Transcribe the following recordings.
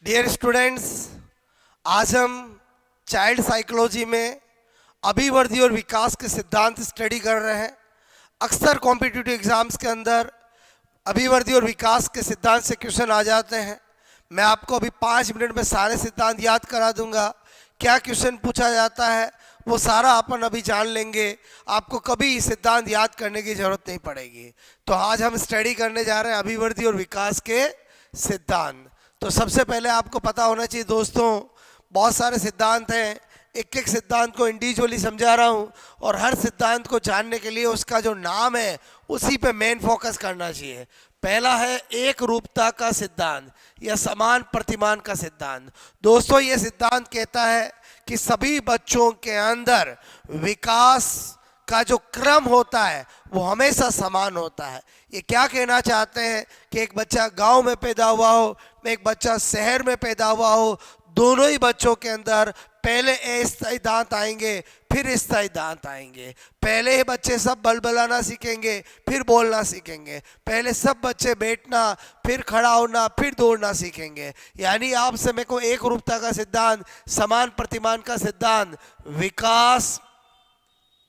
Dear students, आज हम child psychology में अभिवृद्धि और विकास के सिद्धांत स्टडी कर रहे हैं। अक्सर कॉम्पिटिटिव एग्जाम्स के अंदर अभिवृद्धि और विकास के सिद्धांत से क्वेश्चन आ जाते हैं। मैं आपको अभी 5 मिनट में सारे सिद्धांत याद करा दूंगा। क्या क्वेश्चन पूछा जाता है वो सारा अपन अभी जान लेंगे। आपको कभी सिद्धांत याद करने की जरूरत नहीं पड़ेगी। तो आज हम स्टडी करने जा रहे हैं अभिवृद्धि और विकास के सिद्धांत। तो सबसे पहले आपको पता होना चाहिए दोस्तों, बहुत सारे सिद्धांत हैं। एक एक सिद्धांत को इंडिविजुअली समझा रहा हूँ और हर सिद्धांत को जानने के लिए उसका जो नाम है उसी पे मेन फोकस करना चाहिए। पहला है एक रूपता का सिद्धांत या समान प्रतिमान का सिद्धांत। दोस्तों, ये सिद्धांत कहता है कि सभी बच्चों के अंदर विकास का जो क्रम होता है वो हमेशा समान होता है। ये क्या कहना चाहते हैं कि एक बच्चा गांव में पैदा हुआ हो, एक बच्चा शहर में पैदा हुआ हो, दोनों ही बच्चों के अंदर पहले अस्थायी दांत आएंगे, फिर स्थायी दांत आएंगे। पहले ही बच्चे सब बलबलाना सीखेंगे, फिर बोलना सीखेंगे। पहले सब बच्चे बैठना, फिर खड़ा होना, फिर दौड़ना सीखेंगे। यानी आपसे मेरे को एक रूपता का सिद्धांत, समान प्रतिमान का सिद्धांत, विकास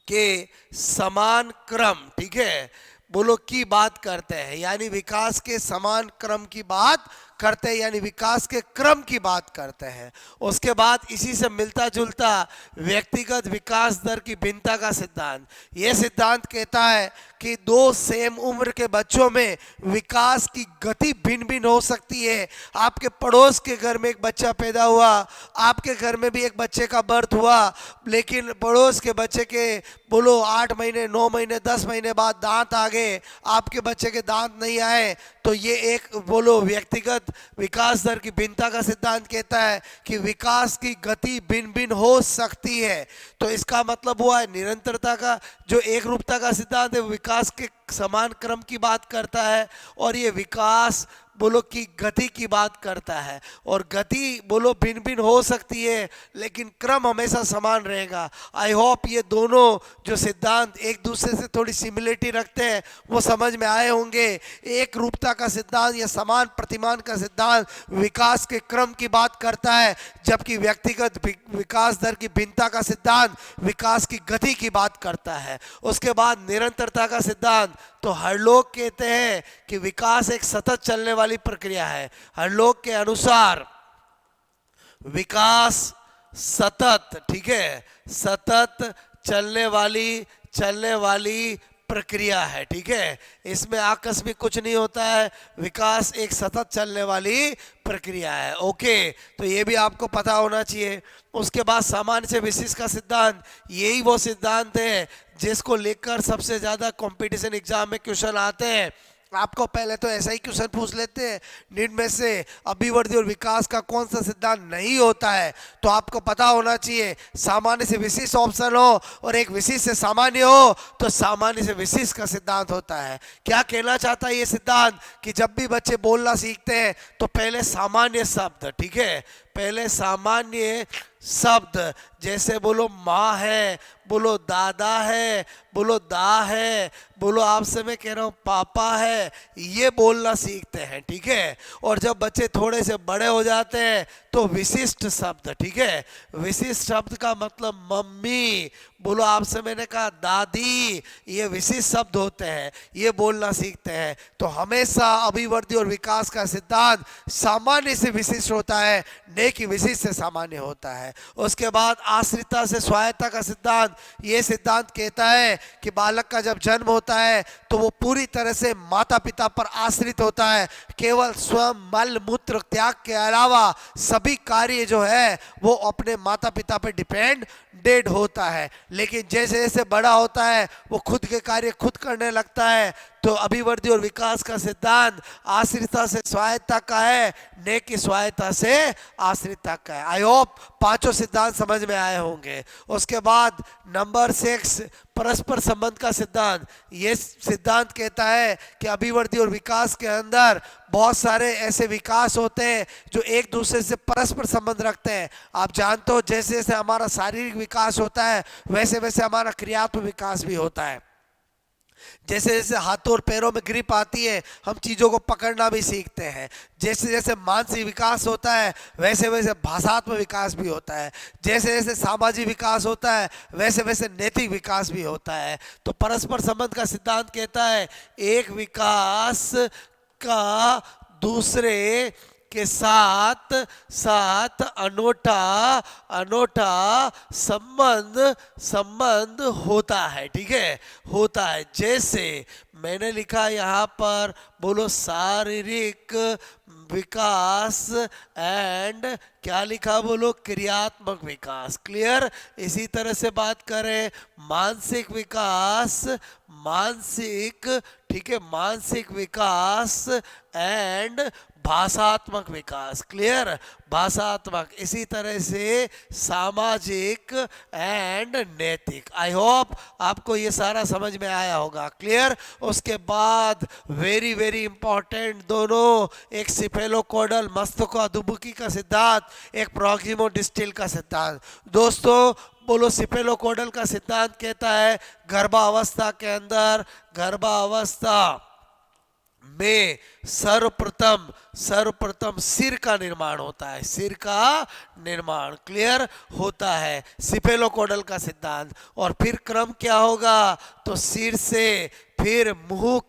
के समान क्रम, ठीक है, बोलो की बात करते हैं। यानी विकास के समान क्रम की बात करते हैं, यानी विकास के क्रम की बात करते हैं। उसके बाद इसी से मिलता जुलता व्यक्तिगत विकास दर की भिन्नता का सिद्धांत। यह सिद्धांत कहता है कि दो सेम उम्र के बच्चों में विकास की गति भिन्न भिन्न हो सकती है। आपके पड़ोस के घर में एक बच्चा पैदा हुआ, आपके घर में भी एक बच्चे का बर्थ हुआ, लेकिन पड़ोस के बच्चे के बोलो 8 महीने, 9 महीने, 10 महीने बाद दांत आ गए, आपके बच्चे के दांत नहीं आए। तो ये एक बोलो व्यक्तिगत विकास दर की भिन्नता का सिद्धांत कहता है कि विकास की गति भिन्न भिन्न हो सकती है। तो इसका मतलब हुआ है निरंतरता का। जो एक रूपता का सिद्धांत है विकास के समान क्रम की बात करता है, और ये विकास बोलो की गति की बात करता है। और गति बोलो भिन्न भिन्न हो सकती है लेकिन क्रम हमेशा समान रहेगा। आई होप ये दोनों जो सिद्धांत एक दूसरे से थोड़ी सिमिलरिटी रखते हैं वो समझ में आए होंगे। एक रूपता का सिद्धांत या समान प्रतिमान का सिद्धांत विकास के क्रम की बात करता है, जबकि व्यक्तिगत विकास दर की भिन्नता का सिद्धांत विकास की गति की बात करता है। उसके बाद निरंतरता का सिद्धांत, तो हर लोग कहते हैं कि विकास एक सतत चलने वाली प्रक्रिया है। हर लोग के अनुसार विकास सतत, ठीक है, सतत चलने वाली प्रक्रिया है, ठीक है। इसमें आकस्मिक कुछ नहीं होता है, विकास एक सतत चलने वाली प्रक्रिया है। ओके, तो ये भी आपको पता होना चाहिए। उसके बाद सामान्य से विशिष्ट का सिद्धांत, यही वो सिद्धांत है जिसको लेकर सबसे ज्यादा कंपटीशन एग्जाम में क्वेश्चन आते हैं। आपको पहले तो ऐसा ही क्वेश्चन पूछ लेते हैं, निम्न में से अभिवृद्धि और विकास का कौन सा सिद्धांत नहीं होता है। तो आपको पता होना चाहिए सामान्य से विशिष्ट ऑप्शन हो और एक विशिष्ट से सामान्य हो, तो सामान्य से विशिष्ट का सिद्धांत होता है। क्या कहना चाहता है ये सिद्धांत कि जब भी बच्चे बोलना सीखते हैं तो पहले सामान्य शब्द, ठीक है, पहले सामान्य शब्द, जैसे बोलो माँ है, बोलो दादा है, बोलो दा है, बोलो आपसे मैं कह रहा हूँ पापा है, ये बोलना सीखते हैं, ठीक है। और जब बच्चे थोड़े से बड़े हो जाते हैं तो विशिष्ट शब्द, ठीक है, विशिष्ट शब्द का मतलब मम्मी, बोलो आपसे मैंने कहा दादी, ये विशिष्ट शब्द होते हैं, ये बोलना सीखते हैं। तो हमेशा अभिवृद्धि और विकास का सिद्धांत सामान्य से विशिष्ट होता है, न कि विशिष्ट से सामान्य होता है। उसके बाद आश्रितता से स्वायत्तता का सिद्धांत, ये सिद्धांत कहता है कि बालक का जब जन्म होता है तो वो पूरी तरह से माता पिता पर आश्रित होता है। केवल स्वयं मल मूत्र त्याग के अलावा सभी कार्य जो है वो अपने माता पिता पर डिपेंडेड होता है। लेकिन जैसे जैसे बड़ा होता है वो खुद के कार्य खुद करने लगता है। तो अभिवृद्धि और विकास का सिद्धांत आश्रितता से स्वायत्तता का है, न कि स्वायत्तता से आश्रितता का है। आई होप पांचों सिद्धांत समझ में आए होंगे। उसके बाद नंबर 6 परस्पर संबंध का सिद्धांत। ये सिद्धांत कहता है कि अभिवृद्धि और विकास के अंदर बहुत सारे ऐसे विकास होते हैं जो एक दूसरे से परस्पर संबंध रखते हैं। आप जानते हो जैसे जैसे हमारा शारीरिक विकास होता है वैसे वैसे हमारा क्रियात्मक विकास भी होता है। जैसे जैसे हाथों और पैरों में ग्रिप आती है, हम चीज़ों को पकड़ना भी सीखते हैं। जैसे जैसे मानसिक विकास होता है, वैसे वैसे भाषात्मक विकास भी होता है। जैसे जैसे सामाजिक विकास होता है, वैसे वैसे नैतिक विकास भी होता है। तो परस्पर संबंध का सिद्धांत कहता है एक विकास का दूसरे के साथ साथ अनोठा अनोठा संबंध संबंध होता है। ठीक है, होता है। जैसे मैंने लिखा यहाँ पर, बोलो शारीरिक विकास एंड क्या लिखा, बोलो क्रियात्मक विकास। क्लियर। इसी तरह से बात करें मानसिक विकास, मानसिक, ठीक है, मानसिक विकास एंड भाषात्मक विकास। क्लियर, भाषात्मक। इसी तरह से सामाजिक एंड नैतिक। आई होप आपको ये सारा समझ में आया होगा। क्लियर। उसके बाद वेरी वेरी इंपॉर्टेंट दोनों, एक सिफेलोकोडल मस्तिष्कोद्दीपकी का सिद्धांत, एक प्रॉक्सिमो डिस्टिल का सिद्धांत। दोस्तों बोलो सिफेलोकोडल का सिद्धांत कहता है गर्भावस्था के अंदर, गर्भावस्था में सर्वप्रथम सिर का निर्माण होता है, सिर का निर्माण। क्लियर होता है सिफेलोकोडल का सिद्धांत। और फिर क्रम क्या होगा, तो सिर से फिर मुंह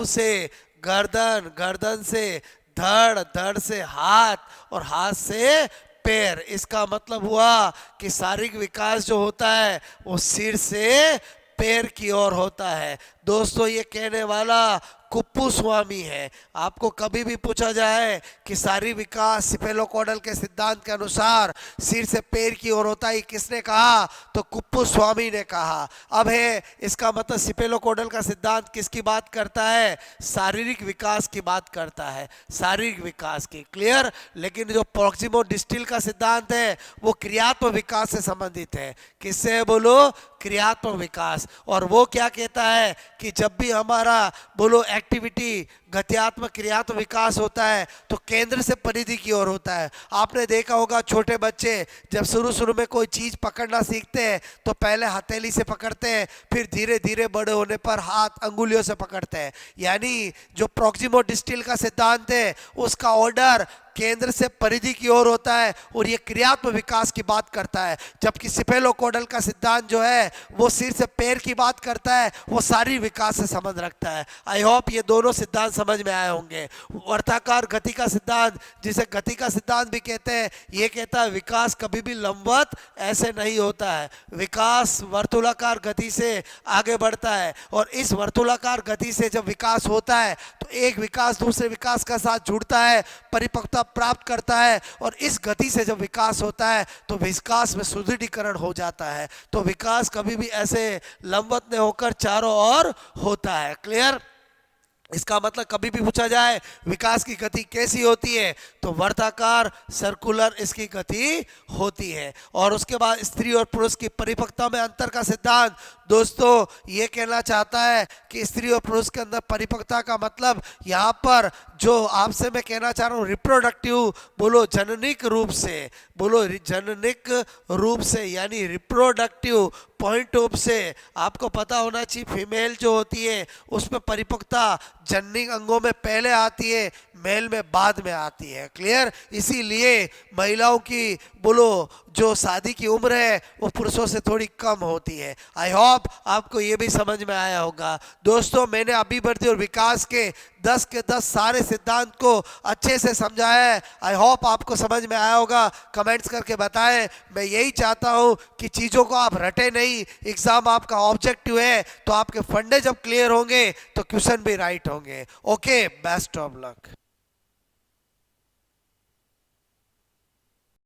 से गर्दन, गर्दन से धड़, धड़ से हाथ और हाथ से पैर। इसका मतलब हुआ कि शारीरिक विकास जो होता है वो सिर से पैर की ओर होता है। दोस्तों ये कहने वाला कुप्पुस्वामी है। आपको कभी भी पूछा जाए कि शारीरिक विकास सिफेलोकोडल के सिद्धांत के अनुसार सिर से पैर की ओर होता है, किसने कहा, तो कुप्पुस्वामी ने कहा। अब है इसका मतलब सिफेलोकोडल का सिद्धांत किसकी बात करता है, शारीरिक विकास की बात करता है, शारीरिक विकास की। क्लियर। लेकिन जो प्रॉक्सिमो डिस्टिल का सिद्धांत है वो क्रियात्मक विकास से संबंधित है। किससे है, बोलो क्रियात्मक विकास। और वो क्या कहता है कि जब भी हमारा बोलो एक्टिविटी गत्यात्मक क्रियात्मक विकास होता है तो केंद्र से परिधि की ओर होता है। आपने देखा होगा छोटे बच्चे जब शुरू में कोई चीज पकड़ना सीखते हैं तो पहले हथेली से पकड़ते हैं, फिर धीरे धीरे बड़े होने पर हाथ अंगुलियों से पकड़ते हैं। यानी जो प्रॉक्सिमो डिस्टिल का सिद्धांत है उसका ऑर्डर केंद्र से परिधि की ओर होता है और ये क्रियात्मक विकास की बात करता है। जबकि सिफेलोकोडल का सिद्धांत जो है वो सिर से पैर की बात करता है, वो शारीरिक विकास से संबंध रखता है। आई होप ये दोनों सिद्धांत समझ में आए होंगे। वर्ताकार गति का सिद्धांत, जिसे गति का सिद्धांत भी कहते हैं, ये कहता है विकास कभी भी लंबवत ऐसे नहीं होता है, विकास वर्तुलाकार गति से आगे बढ़ता है। और इस वर्तुलाकार गति से जब विकास होता है तो एक विकास दूसरे विकास का साथ जुड़ता है, परिपक्वता प्राप्त करता है, और इस गति से जब विकास होता है तो विकास में सुदृढ़ीकरण हो जाता है। तो विकास कभी भी ऐसे लंबवत नहीं होकर चारों ओर होता है। क्लियर। इसका मतलब कभी भी पूछा जाए विकास की गति कैसी होती है तो वर्ताकार सर्कुलर इसकी गति होती है। और उसके बाद स्त्री और पुरुष की परिपक्वता में अंतर का सिद्धांत दोस्तों ये कहना चाहता है कि स्त्री और पुरुष के अंदर परिपक्वता का मतलब यहाँ पर जो आपसे मैं कहना चाह रहा हूँ रिप्रोडक्टिव, बोलो जननिक रूप से, बोलो जननिक रूप से, यानी रिप्रोडक्टिव पॉइंट ऑफ से आपको पता होना चाहिए फीमेल जो होती है उसमें परिपक्वता जननिक अंगों में पहले आती है, मेल में बाद में आती है। क्लियर। इसीलिए महिलाओं की बोलो जो शादी की उम्र है वो पुरुषों से थोड़ी कम होती है। आई होप आपको ये भी समझ में आया होगा। दोस्तों मैंने अभिवृद्धि और विकास के 10 के 10 सारे सिद्धांत को अच्छे से समझाया है। आई होप आपको समझ में आया होगा। कमेंट्स करके बताएं। मैं यही चाहता हूँ कि चीज़ों को आप रटे नहीं, एग्जाम आपका ऑब्जेक्टिव है तो आपके फंडे जब क्लियर होंगे तो क्वेश्चन भी राइट होंगे। Okay, best of luck.